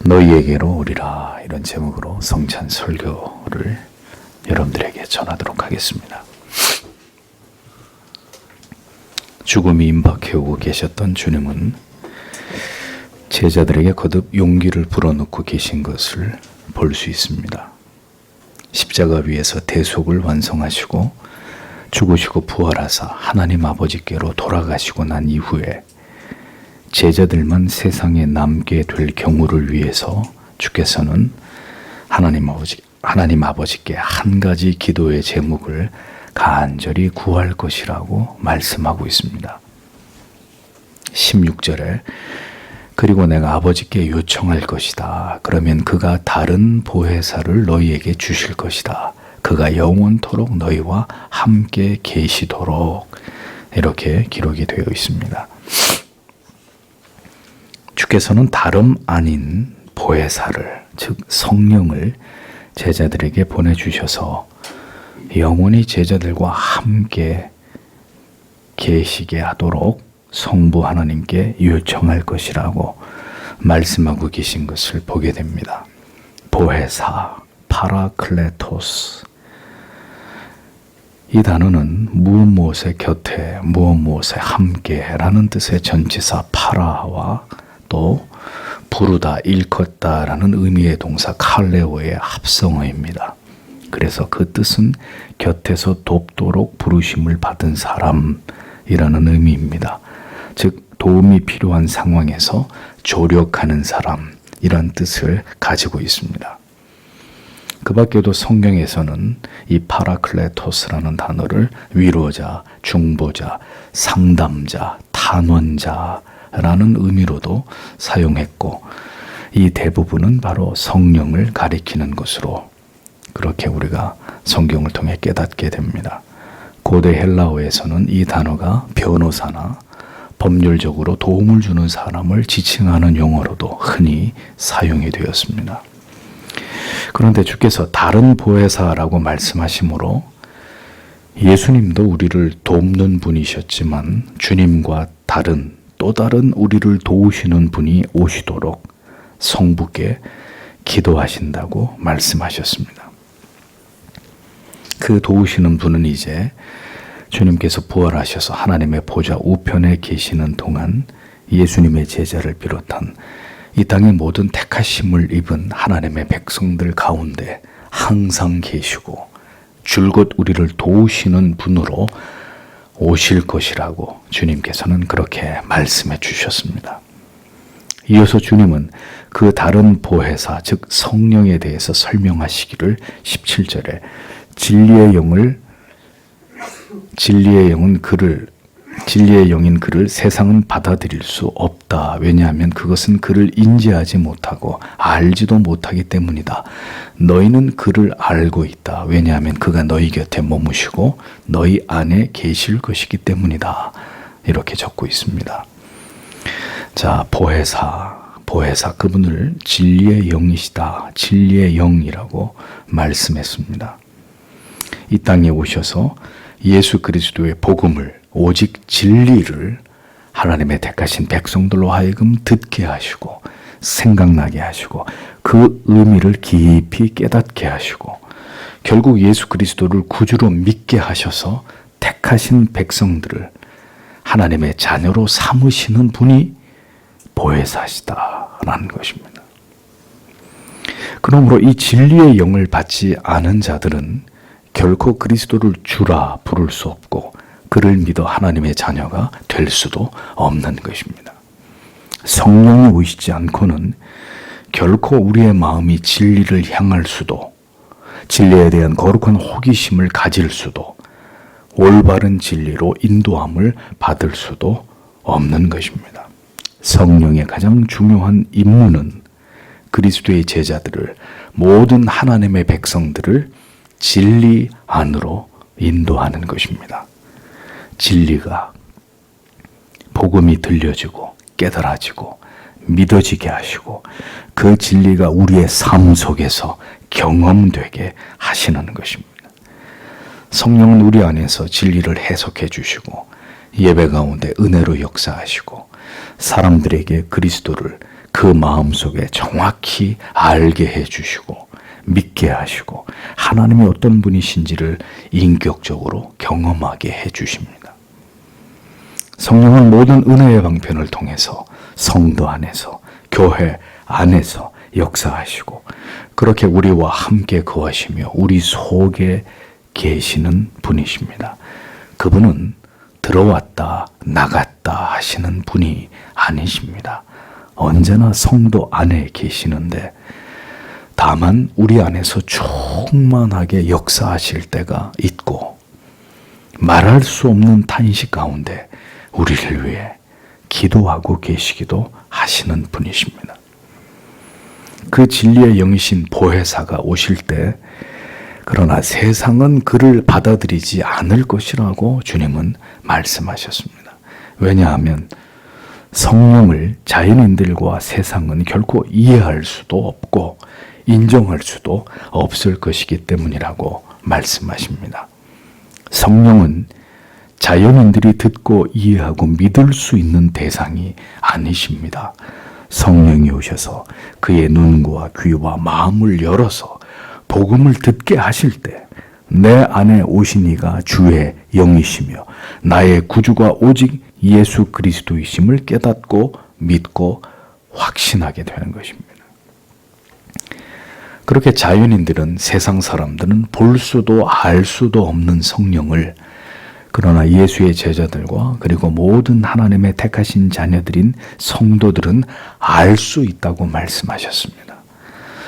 너희에게로 오리라, 이런 제목으로 성찬 설교를 여러분들에게 전하도록 하겠습니다. 죽음이 임박해 오고 계셨던 주님은 제자들에게 거듭 용기를 불어넣고 계신 것을 볼 수 있습니다. 십자가 위에서 대속을 완성하시고 죽으시고 부활하사 하나님 아버지께로 돌아가시고 난 이후에 제자들만 세상에 남게 될 경우를 위해서 주께서는 하나님 아버지께 한 가지 기도의 제목을 간절히 구할 것이라고 말씀하고 있습니다. 16절에 그리고 내가 아버지께 요청할 것이다. 그러면 그가 다른 보혜사를 너희에게 주실 것이다. 그가 영원토록 너희와 함께 계시도록, 이렇게 기록이 되어 있습니다. 주께서는 다름 아닌 보혜사를, 즉 성령을 제자들에게 보내주셔서 영원히 제자들과 함께 계시게 하도록 성부 하나님께 요청할 것이라고 말씀하고 계신 것을 보게 됩니다. 보혜사, 파라클레토스. 이 단어는 무엇의 곁에, 무엇의 함께라는 뜻의 전치사 파라와 또 부르다, 일컫다라는 의미의 동사 칼레오의 합성어입니다. 그래서 그 뜻은 곁에서 돕도록 부르심을 받은 사람이라는 의미입니다. 즉 도움이 필요한 상황에서 조력하는 사람이란 뜻을 가지고 있습니다. 그 밖에도 성경에서는 이 파라클레토스라는 단어를 위로자, 중보자, 상담자, 탄원자라는 의미로도 사용했고, 이 대부분은 바로 성령을 가리키는 것으로 그렇게 우리가 성경을 통해 깨닫게 됩니다. 고대 헬라어에서는 이 단어가 변호사나 법률적으로 도움을 주는 사람을 지칭하는 용어로도 흔히 사용이 되었습니다. 그런데 주께서 다른 보혜사라고 말씀하시므로 예수님도 우리를 돕는 분이셨지만 주님과 또 다른 우리를 도우시는 분이 오시도록 성부께 기도하신다고 말씀하셨습니다. 그 도우시는 분은 이제 주님께서 부활하셔서 하나님의 보좌 우편에 계시는 동안 예수님의 제자를 비롯한 이 땅의 모든 택하심을 입은 하나님의 백성들 가운데 항상 계시고 줄곧 우리를 도우시는 분으로 오실 것이라고 주님께서는 그렇게 말씀해 주셨습니다. 이어서 주님은 그 다른 보혜사, 즉 성령에 대해서 설명하시기를 17절에 진리의 영인 그를 세상은 받아들일 수 없다. 왜냐하면 그것은 그를 인지하지 못하고 알지도 못하기 때문이다. 너희는 그를 알고 있다. 왜냐하면 그가 너희 곁에 머무시고 너희 안에 계실 것이기 때문이다. 이렇게 적고 있습니다. 자, 보혜사 그분을 진리의 영이시다. 진리의 영이라고 말씀했습니다. 이 땅에 오셔서 예수 그리스도의 복음을, 오직 진리를 하나님의 택하신 백성들로 하여금 듣게 하시고 생각나게 하시고 그 의미를 깊이 깨닫게 하시고 결국 예수 그리스도를 구주로 믿게 하셔서 택하신 백성들을 하나님의 자녀로 삼으시는 분이 보혜사시다라는 것입니다. 그러므로 이 진리의 영을 받지 않은 자들은 결코 그리스도를 주라 부를 수 없고 그를 믿어 하나님의 자녀가 될 수도 없는 것입니다. 성령이 오시지 않고는 결코 우리의 마음이 진리를 향할 수도, 진리에 대한 거룩한 호기심을 가질 수도, 올바른 진리로 인도함을 받을 수도 없는 것입니다. 성령의 가장 중요한 임무는 그리스도의 제자들을, 모든 하나님의 백성들을 진리 안으로 인도하는 것입니다. 진리가, 복음이 들려지고 깨달아지고 믿어지게 하시고 그 진리가 우리의 삶 속에서 경험되게 하시는 것입니다. 성령은 우리 안에서 진리를 해석해 주시고 예배 가운데 은혜로 역사하시고 사람들에게 그리스도를 그 마음속에 정확히 알게 해주시고 믿게 하시고 하나님이 어떤 분이신지를 인격적으로 경험하게 해주십니다. 성령은 모든 은혜의 방편을 통해서 성도 안에서 교회 안에서 역사하시고 그렇게 우리와 함께 거하시며 우리 속에 계시는 분이십니다. 그분은 들어왔다 나갔다 하시는 분이 아니십니다. 언제나 성도 안에 계시는데 다만 우리 안에서 충만하게 역사하실 때가 있고 말할 수 없는 탄식 가운데 우리를 위해 기도하고 계시기도 하시는 분이십니다. 그 진리의 영이신 보혜사가 오실 때 그러나 세상은 그를 받아들이지 않을 것이라고 주님은 말씀하셨습니다. 왜냐하면 성령을 자연인들과 세상은 결코 이해할 수도 없고 인정할 수도 없을 것이기 때문이라고 말씀하십니다. 성령은 자연인들이 듣고 이해하고 믿을 수 있는 대상이 아니십니다. 성령이 오셔서 그의 눈과 귀와 마음을 열어서 복음을 듣게 하실 때 내 안에 오신 이가 주의 영이시며 나의 구주가 오직 예수 그리스도이심을 깨닫고 믿고 확신하게 되는 것입니다. 그렇게 자연인들은 세상 사람들은 볼 수도 알 수도 없는 성령을 그러나 예수의 제자들과 그리고 모든 하나님의 택하신 자녀들인 성도들은 알 수 있다고 말씀하셨습니다.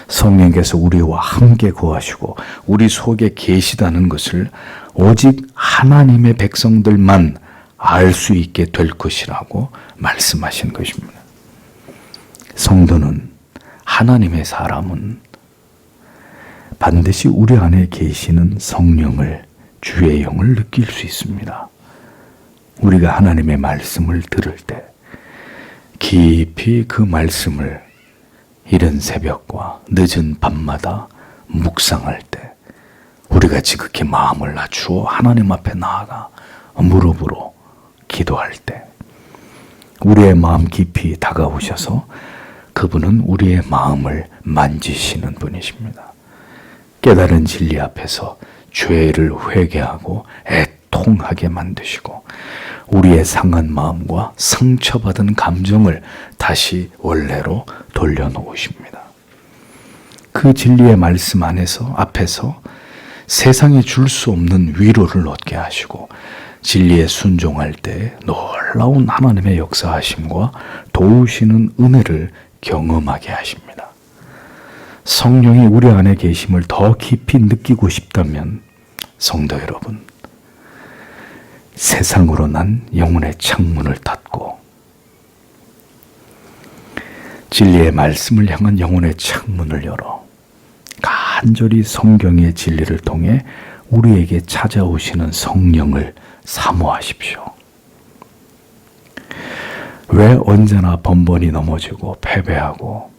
성령께서 우리와 함께 거하시고 우리 속에 계시다는 것을 오직 하나님의 백성들만 알 수 있게 될 것이라고 말씀하신 것입니다. 성도는 하나님의 사람은 반드시 우리 안에 계시는 성령을 주의 영을 느낄 수 있습니다. 우리가 하나님의 말씀을 들을 때 깊이 그 말씀을 이른 새벽과 늦은 밤마다 묵상할 때 우리가 지극히 마음을 낮추어 하나님 앞에 나아가 무릎으로 기도할 때 우리의 마음 깊이 다가오셔서 그분은 우리의 마음을 만지시는 분이십니다. 깨달은 진리 앞에서 죄를 회개하고 애통하게 만드시고 우리의 상한 마음과 상처받은 감정을 다시 원래로 돌려놓으십니다. 그 진리의 말씀 안에서 앞에서 세상에 줄 수 없는 위로를 얻게 하시고 진리에 순종할 때 놀라운 하나님의 역사하심과 도우시는 은혜를 경험하게 하십니다. 성령이 우리 안에 계심을 더 깊이 느끼고 싶다면 성도 여러분, 세상으로 난 영혼의 창문을 닫고 진리의 말씀을 향한 영혼의 창문을 열어 간절히 성경의 진리를 통해 우리에게 찾아오시는 성령을 사모하십시오. 왜 언제나 번번이 넘어지고 패배하고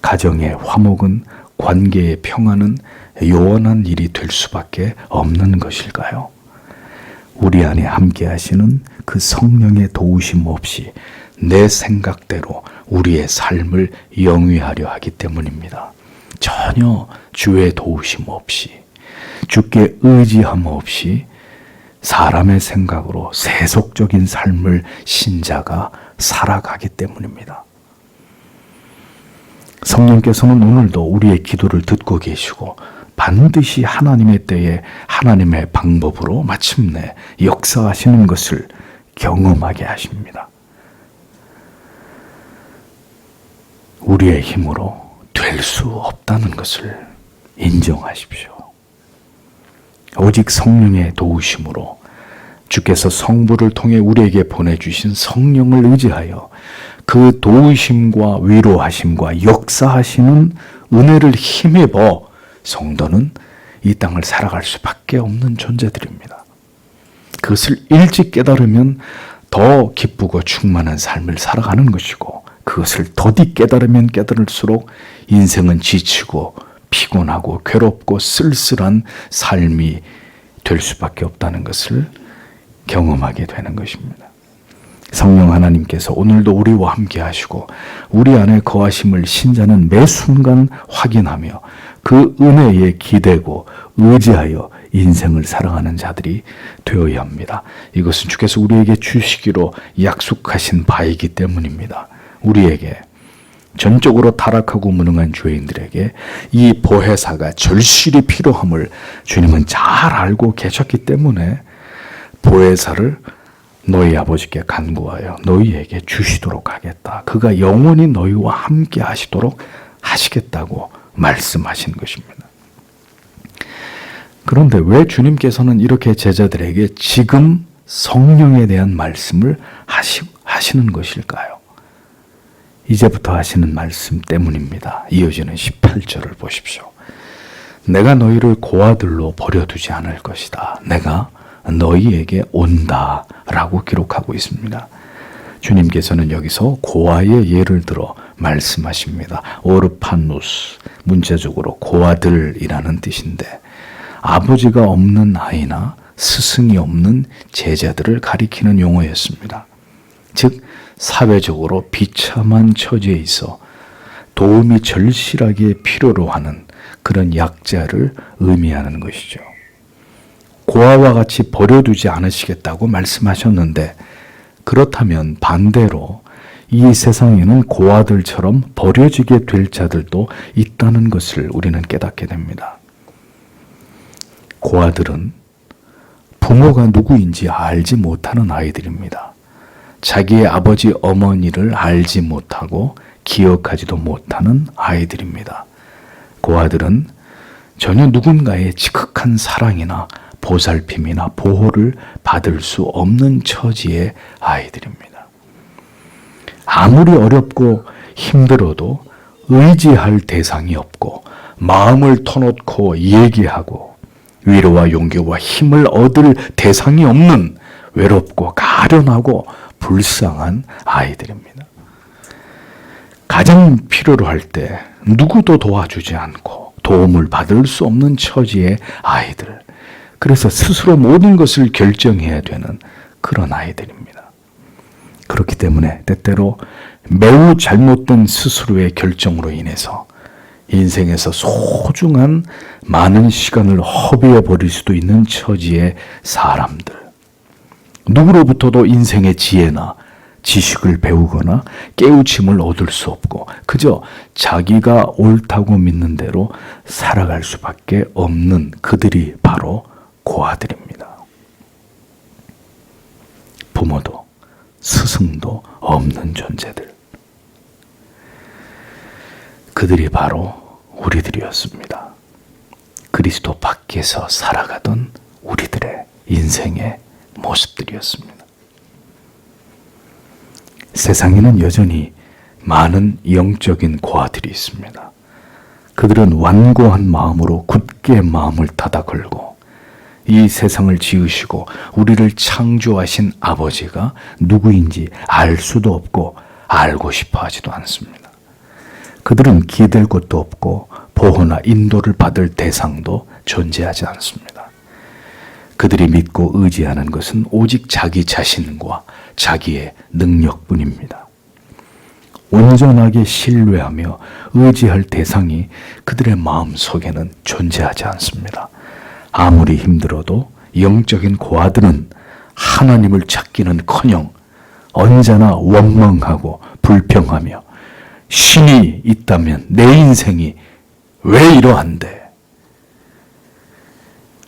가정의 화목은 관계의 평안은 요원한 일이 될 수밖에 없는 것일까요? 우리 안에 함께 하시는 그 성령의 도우심 없이 내 생각대로 우리의 삶을 영위하려 하기 때문입니다. 전혀 주의 도우심 없이 주께 의지함 없이 사람의 생각으로 세속적인 삶을 신자가 살아가기 때문입니다. 성령께서는 오늘도 우리의 기도를 듣고 계시고 반드시 하나님의 때에 하나님의 방법으로 마침내 역사하시는 것을 경험하게 하십니다. 우리의 힘으로 될 수 없다는 것을 인정하십시오. 오직 성령의 도우심으로 주께서 성부를 통해 우리에게 보내주신 성령을 의지하여 그 도우심과 위로하심과 역사하시는 은혜를 힘입어 성도는 이 땅을 살아갈 수밖에 없는 존재들입니다. 그것을 일찍 깨달으면 더 기쁘고 충만한 삶을 살아가는 것이고 그것을 더디 깨달으면 깨달을수록 인생은 지치고 피곤하고 괴롭고 쓸쓸한 삶이 될 수밖에 없다는 것을 경험하게 되는 것입니다. 성령 하나님께서 오늘도 우리와 함께 하시고 우리 안에 거하심을 신자는 매 순간 확인하며 그 은혜에 기대고 의지하여 인생을 살아가는 자들이 되어야 합니다. 이것은 주께서 우리에게 주시기로 약속하신 바이기 때문입니다. 우리에게 전적으로 타락하고 무능한 죄인들에게 이 보혜사가 절실히 필요함을 주님은 잘 알고 계셨기 때문에 보혜사를 너희 아버지께 간구하여 너희에게 주시도록 하겠다. 그가 영원히 너희와 함께 하시도록 하시겠다고 말씀하신 것입니다. 그런데 왜 주님께서는 이렇게 제자들에게 지금 성령에 대한 말씀을 하시는 것일까요? 이제부터 하시는 말씀 때문입니다. 이어지는 18절을 보십시오. 내가 너희를 고아들로 버려두지 않을 것이다. 내가 너희에게 온다 라고 기록하고 있습니다. 주님께서는 여기서 고아의 예를 들어 말씀하십니다. 오르파누스, 문자적으로 고아들이라는 뜻인데 아버지가 없는 아이나 스승이 없는 제자들을 가리키는 용어였습니다. 즉 사회적으로 비참한 처지에 있어 도움이 절실하게 필요로 하는 그런 약자를 의미하는 것이죠. 고아와 같이 버려두지 않으시겠다고 말씀하셨는데 그렇다면 반대로 이 세상에는 고아들처럼 버려지게 될 자들도 있다는 것을 우리는 깨닫게 됩니다. 고아들은 부모가 누구인지 알지 못하는 아이들입니다. 자기의 아버지 어머니를 알지 못하고 기억하지도 못하는 아이들입니다. 고아들은 전혀 누군가의 지극한 사랑이나 보살핌이나 보호를 받을 수 없는 처지의 아이들입니다. 아무리 어렵고 힘들어도 의지할 대상이 없고 마음을 터놓고 얘기하고 위로와 용기와 힘을 얻을 대상이 없는 외롭고 가련하고 불쌍한 아이들입니다. 가장 필요로 할 때 누구도 도와주지 않고 도움을 받을 수 없는 처지의 아이들. 그래서 스스로 모든 것을 결정해야 되는 그런 아이들입니다. 그렇기 때문에 때때로 매우 잘못된 스스로의 결정으로 인해서 인생에서 소중한 많은 시간을 허비해 버릴 수도 있는 처지의 사람들. 누구로부터도 인생의 지혜나 지식을 배우거나 깨우침을 얻을 수 없고 그저 자기가 옳다고 믿는 대로 살아갈 수밖에 없는 그들이 바로 고아들입니다. 부모도 스승도 없는 존재들. 그들이 바로 우리들이었습니다. 그리스도 밖에서 살아가던 우리들의 인생의 모습들이었습니다. 세상에는 여전히 많은 영적인 고아들이 있습니다. 그들은 완고한 마음으로 굳게 마음을 닫아 걸고 이 세상을 지으시고 우리를 창조하신 아버지가 누구인지 알 수도 없고 알고 싶어 하지도 않습니다. 그들은 기댈 곳도 없고 보호나 인도를 받을 대상도 존재하지 않습니다. 그들이 믿고 의지하는 것은 오직 자기 자신과 자기의 능력뿐입니다. 온전하게 신뢰하며 의지할 대상이 그들의 마음 속에는 존재하지 않습니다. 아무리 힘들어도 영적인 고아들은 하나님을 찾기는커녕 언제나 원망하고 불평하며 신이 있다면 내 인생이 왜 이러한데?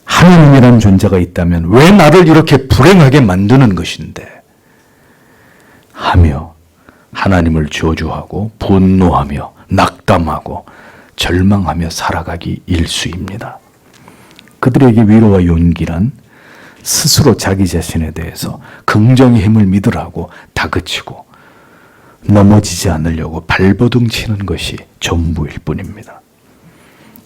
하나님이란 존재가 있다면 왜 나를 이렇게 불행하게 만드는 것인데? 하며 하나님을 저주하고 분노하며 낙담하고 절망하며 살아가기 일쑤입니다. 그들에게 위로와 용기란 스스로 자기 자신에 대해서 긍정의 힘을 믿으라고 다그치고 넘어지지 않으려고 발버둥 치는 것이 전부일 뿐입니다.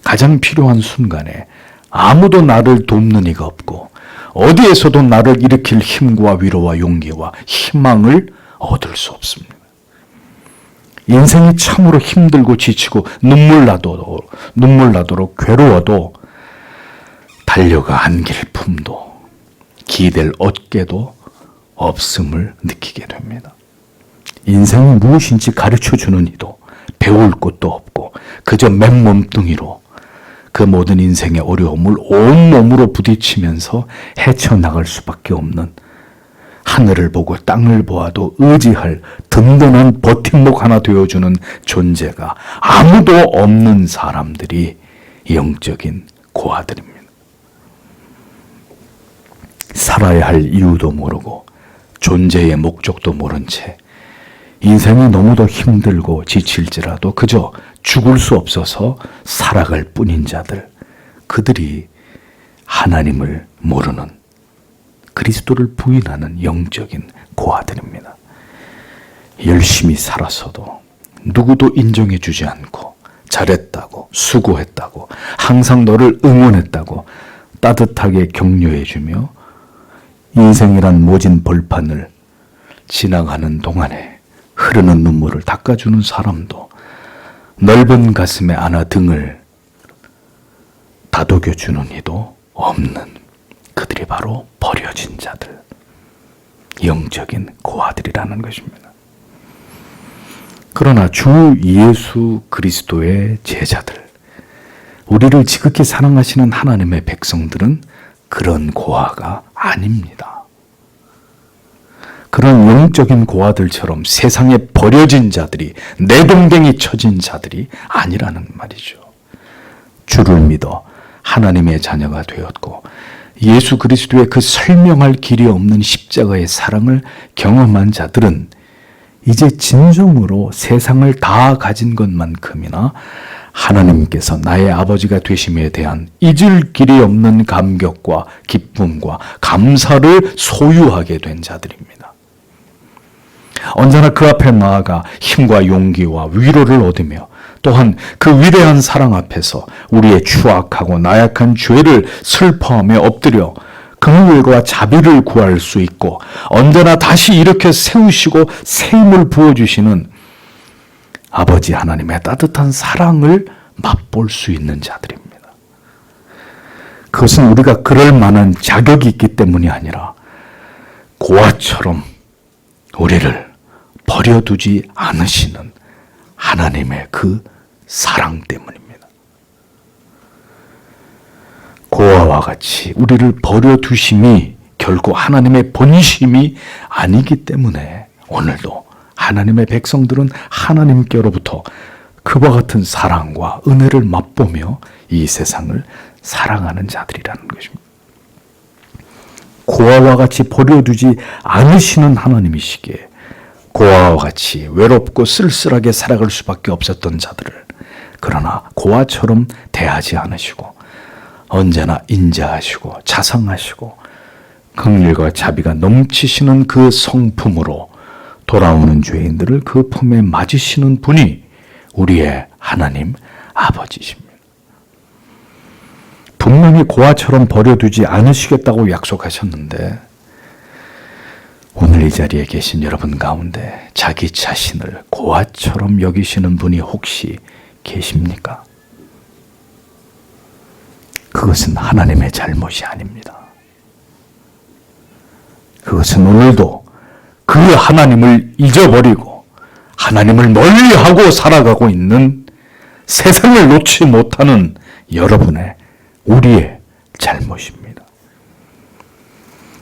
가장 필요한 순간에 아무도 나를 돕는 이가 없고 어디에서도 나를 일으킬 힘과 위로와 용기와 희망을 얻을 수 없습니다. 인생이 참으로 힘들고 지치고 눈물 나도록 괴로워도 달려가 안길 품도 기댈 어깨도 없음을 느끼게 됩니다. 인생이 무엇인지 가르쳐주는 이도 배울 것도 없고 그저 맨몸뚱이로 그 모든 인생의 어려움을 온몸으로 부딪히면서 헤쳐나갈 수밖에 없는, 하늘을 보고 땅을 보아도 의지할 든든한 버팀목 하나 되어주는 존재가 아무도 없는 사람들이 영적인 고아들입니다. 살아야 할 이유도 모르고 존재의 목적도 모른 채 인생이 너무도 힘들고 지칠지라도 그저 죽을 수 없어서 살아갈 뿐인 자들, 그들이 하나님을 모르는, 그리스도를 부인하는 영적인 고아들입니다. 열심히 살았어도 누구도 인정해 주지 않고 잘했다고, 수고했다고, 항상 너를 응원했다고 따뜻하게 격려해 주며 인생이란 모진 벌판을 지나가는 동안에 흐르는 눈물을 닦아주는 사람도, 넓은 가슴에 안아 등을 다독여주는 이도 없는, 그들이 바로 버려진 자들, 영적인 고아들이라는 것입니다. 그러나 주 예수 그리스도의 제자들, 우리를 지극히 사랑하시는 하나님의 백성들은 그런 고아가 아닙니다. 그런 영적인 고아들처럼 세상에 버려진 자들이, 내동댕이 쳐진 자들이 아니라는 말이죠. 주를 믿어 하나님의 자녀가 되었고 예수 그리스도의 그 설명할 길이 없는 십자가의 사랑을 경험한 자들은 이제 진정으로 세상을 다 가진 것만큼이나 하나님께서 나의 아버지가 되심에 대한 잊을 길이 없는 감격과 기쁨과 감사를 소유하게 된 자들입니다. 언제나 그 앞에 나아가 힘과 용기와 위로를 얻으며 또한 그 위대한 사랑 앞에서 우리의 추악하고 나약한 죄를 슬퍼하며 엎드려 긍휼과 자비를 구할 수 있고 언제나 다시 일으켜 세우시고 새 힘을 부어주시는 아버지 하나님의 따뜻한 사랑을 맛볼 수 있는 자들입니다. 그것은 우리가 그럴 만한 자격이 있기 때문이 아니라 고아처럼 우리를 버려두지 않으시는 하나님의 그 사랑 때문입니다. 고아와 같이 우리를 버려두심이 결코 하나님의 본심이 아니기 때문에 오늘도 하나님의 백성들은 하나님께로부터 그와 같은 사랑과 은혜를 맛보며 이 세상을 살아가는 자들이라는 것입니다. 고아와 같이 버려두지 않으시는 하나님이시기에 고아와 같이 외롭고 쓸쓸하게 살아갈 수밖에 없었던 자들을 그러나 고아처럼 대하지 않으시고 언제나 인자하시고 자상하시고 긍휼과 자비가 넘치시는 그 성품으로 돌아오는 죄인들을 그 품에 맞으시는 분이 우리의 하나님 아버지십니다. 분명히 고아처럼 버려두지 않으시겠다고 약속하셨는데 오늘 이 자리에 계신 여러분 가운데 자기 자신을 고아처럼 여기시는 분이 혹시 계십니까? 그것은 하나님의 잘못이 아닙니다. 그것은 오늘도 그 하나님을 잊어버리고 하나님을 멀리하고 살아가고 있는 세상을 놓지 못하는 여러분의, 우리의 잘못입니다.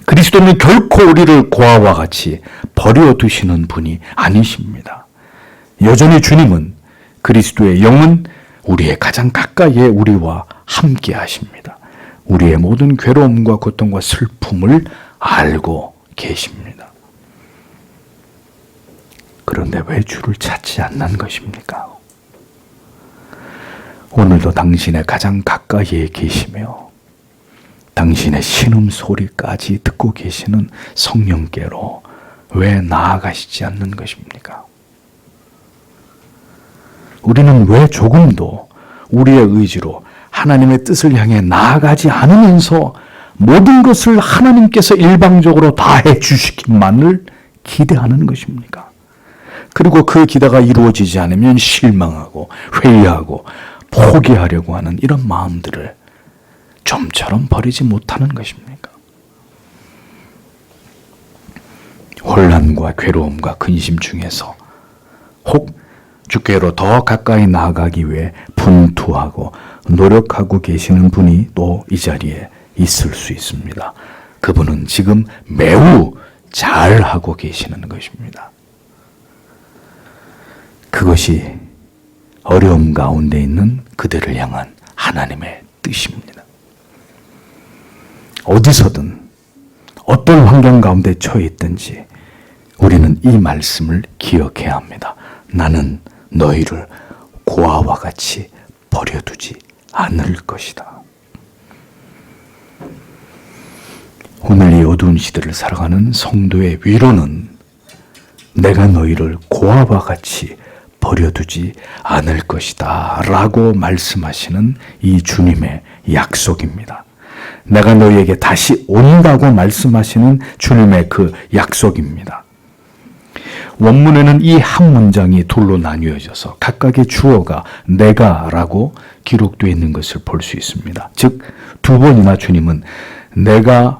그리스도는 결코 우리를 고아와 같이 버려두시는 분이 아니십니다. 여전히 주님은 그리스도의 영은 우리의 가장 가까이에 우리와 함께 하십니다. 우리의 모든 괴로움과 고통과 슬픔을 알고 계십니다. 그런데 왜 주를 찾지 않는 것입니까? 오늘도 당신의 가장 가까이에 계시며 당신의 신음소리까지 듣고 계시는 성령께로 왜 나아가시지 않는 것입니까? 우리는 왜 조금도 우리의 의지로 하나님의 뜻을 향해 나아가지 않으면서 모든 것을 하나님께서 일방적으로 다 해주시기만을 기대하는 것입니까? 그리고 그 기대가 이루어지지 않으면 실망하고 회의하고 포기하려고 하는 이런 마음들을 좀처럼 버리지 못하는 것입니까? 혼란과 괴로움과 근심 중에서 혹 주께로 더 가까이 나아가기 위해 분투하고 노력하고 계시는 분이 또 이 자리에 있을 수 있습니다. 그분은 지금 매우 잘하고 계시는 것입니다. 그것이 어려움 가운데 있는 그들을 향한 하나님의 뜻입니다. 어디서든 어떤 환경 가운데 처해 있든지 우리는 이 말씀을 기억해야 합니다. 나는 너희를 고아와 같이 버려두지 않을 것이다. 오늘 이 어두운 시대를 살아가는 성도의 위로는 내가 너희를 고아와 같이 버려두지 않을 것이다 라고 말씀하시는 이 주님의 약속입니다. 내가 너희에게 다시 온다고 말씀하시는 주님의 그 약속입니다. 원문에는 이 한 문장이 둘로 나뉘어져서 각각의 주어가 내가 라고 기록되어 있는 것을 볼 수 있습니다. 즉, 두 번이나 주님은 내가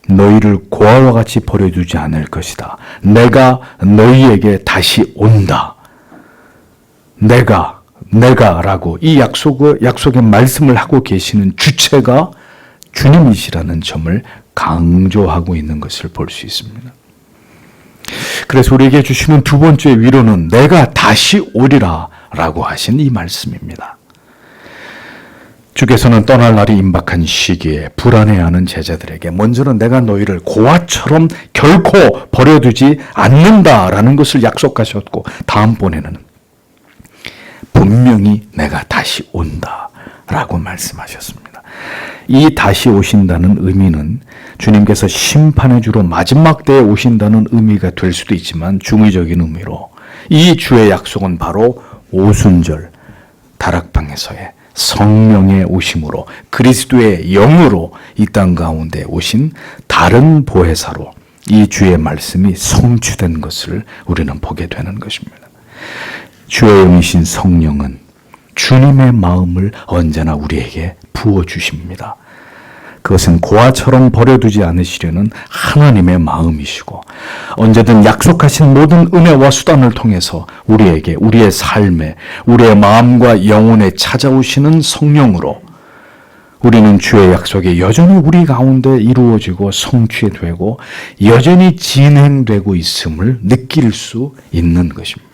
너희를 고아와 같이 버려두지 않을 것이다. 내가 너희에게 다시 온다. 내가 라고 이 약속의 말씀을 하고 계시는 주체가 주님이시라는 점을 강조하고 있는 것을 볼 수 있습니다. 그래서 우리에게 주시는 두 번째 위로는 내가 다시 오리라 라고 하신 이 말씀입니다. 주께서는 떠날 날이 임박한 시기에 불안해하는 제자들에게 먼저는 내가 너희를 고아처럼 결코 버려두지 않는다라는 것을 약속하셨고 다음번에는 분명히 내가 다시 온다라고 말씀하셨습니다. 이 다시 오신다는 의미는 주님께서 심판의 주로 마지막 때에 오신다는 의미가 될 수도 있지만 중의적인 의미로 이 주의 약속은 바로 오순절 다락방에서의 성령의 오심으로 그리스도의 영으로 이 땅 가운데 오신 다른 보혜사로 이 주의 말씀이 성취된 것을 우리는 보게 되는 것입니다. 주의 영이신 성령은 주님의 마음을 언제나 우리에게 부어주십니다. 그것은 고아처럼 버려두지 않으시려는 하나님의 마음이시고 언제든 약속하신 모든 은혜와 수단을 통해서 우리에게 우리의 삶에 우리의 마음과 영혼에 찾아오시는 성령으로 우리는 주의 약속이 여전히 우리 가운데 이루어지고 성취되고 여전히 진행되고 있음을 느낄 수 있는 것입니다.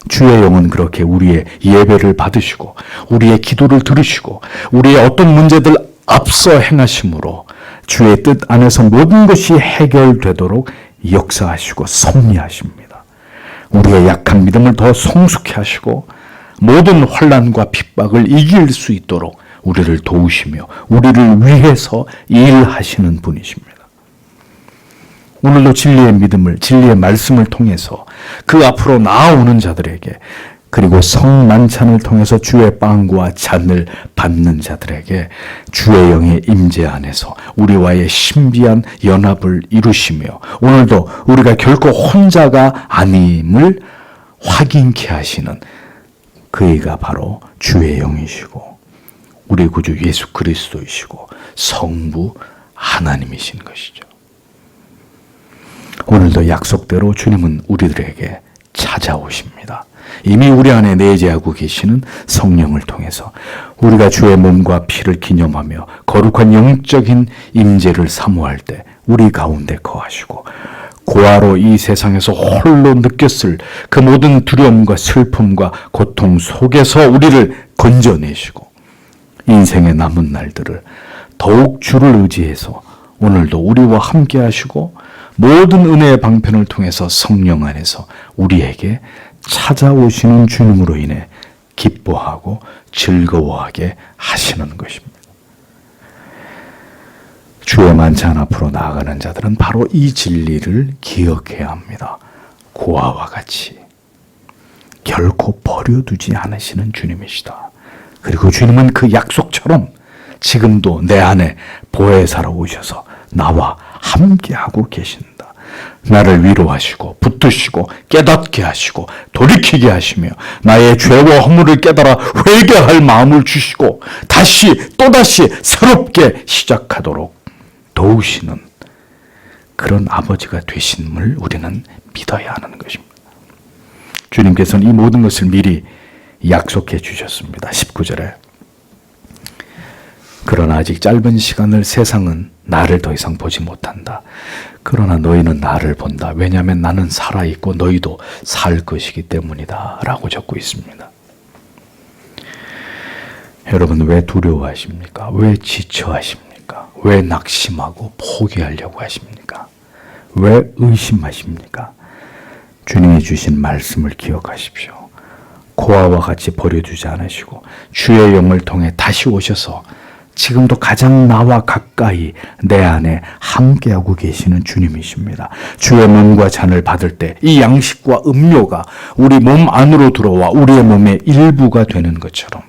주의 영은 그렇게 우리의 예배를 받으시고 우리의 기도를 들으시고 우리의 어떤 문제들 앞서 행하심으로 주의 뜻 안에서 모든 것이 해결되도록 역사하시고 섭리하십니다. 우리의 약한 믿음을 더 성숙케 하시고 모든 환난과 핍박을 이길 수 있도록 우리를 도우시며 우리를 위해서 일하시는 분이십니다. 오늘도 진리의 믿음을, 진리의 말씀을 통해서 그 앞으로 나아오는 자들에게 그리고 성만찬을 통해서 주의 빵과 잔을 받는 자들에게 주의 영의 임재 안에서 우리와의 신비한 연합을 이루시며 오늘도 우리가 결코 혼자가 아님을 확인케 하시는 그이가 바로 주의 영이시고 우리 구주 예수 그리스도이시고 성부 하나님이신 것이죠. 오늘도 약속대로 주님은 우리들에게 찾아오십니다. 이미 우리 안에 내재하고 계시는 성령을 통해서 우리가 주의 몸과 피를 기념하며 거룩한 영적인 임재를 사모할 때 우리 가운데 거하시고 고아로 이 세상에서 홀로 느꼈을 그 모든 두려움과 슬픔과 고통 속에서 우리를 건져내시고 인생의 남은 날들을 더욱 주를 의지해서 오늘도 우리와 함께 하시고 모든 은혜의 방편을 통해서 성령 안에서 우리에게 찾아오시는 주님으로 인해 기뻐하고 즐거워하게 하시는 것입니다. 주의 만찬 앞으로 나아가는 자들은 바로 이 진리를 기억해야 합니다. 고아와 같이 결코 버려두지 않으시는 주님이시다. 그리고 주님은 그 약속처럼 지금도 내 안에 보혜사로 오셔서 나와 함께하고 계신다. 나를 위로하시고 붙드시고 깨닫게 하시고 돌이키게 하시며 나의 죄와 허물을 깨달아 회개할 마음을 주시고 또다시 새롭게 시작하도록 도우시는 그런 아버지가 되심을 우리는 믿어야 하는 것입니다. 주님께서는 이 모든 것을 미리 약속해 주셨습니다. 19절에 그러나 아직 짧은 시간을 세상은 나를 더 이상 보지 못한다. 그러나 너희는 나를 본다. 왜냐하면 나는 살아있고 너희도 살 것이기 때문이다. 라고 적고 있습니다. 여러분, 왜 두려워하십니까? 왜 지쳐하십니까? 왜 낙심하고 포기하려고 하십니까? 왜 의심하십니까? 주님이 주신 말씀을 기억하십시오. 고아와 같이 버려두지 않으시고 주의 영을 통해 다시 오셔서 지금도 가장 나와 가까이 내 안에 함께하고 계시는 주님이십니다. 주의 몸과 잔을 받을 때 이 양식과 음료가 우리 몸 안으로 들어와 우리의 몸의 일부가 되는 것처럼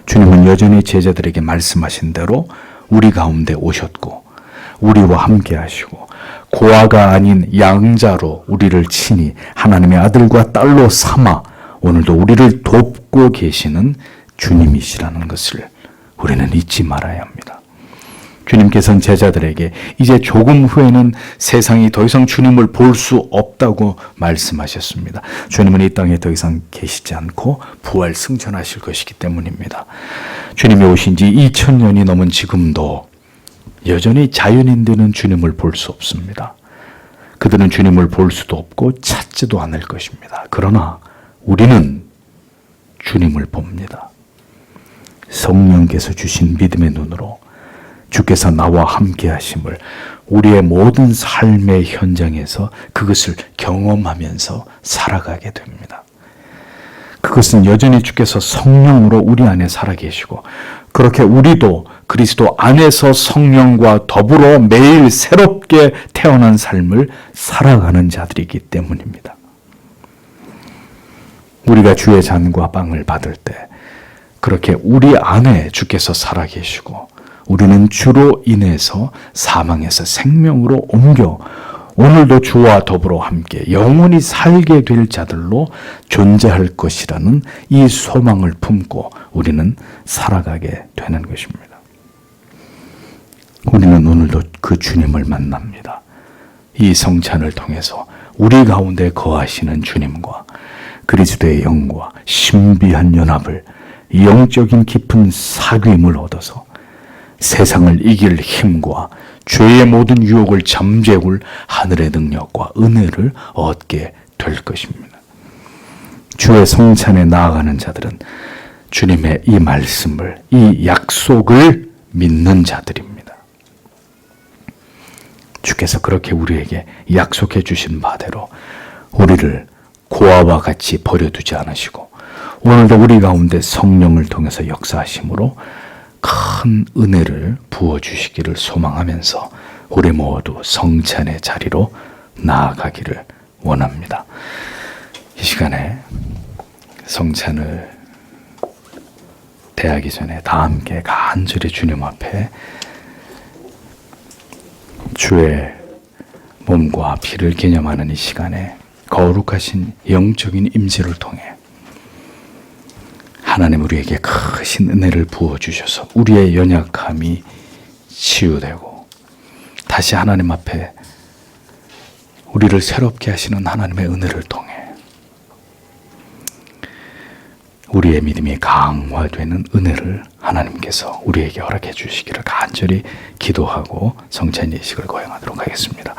주님은 여전히 제자들에게 말씀하신 대로 우리 가운데 오셨고 우리와 함께 하시고 고아가 아닌 양자로 우리를 친히 하나님의 아들과 딸로 삼아 오늘도 우리를 돕고 계시는 주님이시라는 것을 우리는 잊지 말아야 합니다. 주님께서는 제자들에게 이제 조금 후에는 세상이 더 이상 주님을 볼 수 없다고 말씀하셨습니다. 주님은 이 땅에 더 이상 계시지 않고 부활 승천하실 것이기 때문입니다. 주님이 오신 지 2000년이 넘은 지금도 여전히 자연인들은 주님을 볼 수 없습니다. 그들은 주님을 볼 수도 없고 찾지도 않을 것입니다. 그러나 우리는 주님을 봅니다. 성령께서 주신 믿음의 눈으로 주께서 나와 함께 하심을 우리의 모든 삶의 현장에서 그것을 경험하면서 살아가게 됩니다. 그것은 여전히 주께서 성령으로 우리 안에 살아계시고 그렇게 우리도 그리스도 안에서 성령과 더불어 매일 새롭게 태어난 삶을 살아가는 자들이기 때문입니다. 우리가 주의 잔과 빵을 받을 때 그렇게 우리 안에 주께서 살아계시고 우리는 주로 인해서 사망에서 생명으로 옮겨 오늘도 주와 더불어 함께 영원히 살게 될 자들로 존재할 것이라는 이 소망을 품고 우리는 살아가게 되는 것입니다. 우리는 오늘도 그 주님을 만납니다. 이 성찬을 통해서 우리 가운데 거하시는 주님과 그리스도의 영과 신비한 연합을 영적인 깊은 사귐을 얻어서 세상을 이길 힘과 죄의 모든 유혹을 잠재울 하늘의 능력과 은혜를 얻게 될 것입니다. 주의 성찬에 나아가는 자들은 주님의 이 말씀을, 이 약속을 믿는 자들입니다. 주께서 그렇게 우리에게 약속해 주신 바대로 우리를 고아와 같이 버려두지 않으시고 오늘도 우리 가운데 성령을 통해서 역사하심으로 큰 은혜를 부어주시기를 소망하면서 우리 모두 성찬의 자리로 나아가기를 원합니다. 이 시간에 성찬을 대하기 전에 다 함께 간절히 주님 앞에 주의 몸과 피를 기념하는 이 시간에 거룩하신 영적인 임재를 통해 하나님 우리에게 크신 은혜를 부어주셔서 우리의 연약함이 치유되고 다시 하나님 앞에 우리를 새롭게 하시는 하나님의 은혜를 통해 우리의 믿음이 강화되는 은혜를 하나님께서 우리에게 허락해 주시기를 간절히 기도하고 성찬 예식을 거행하도록 하겠습니다.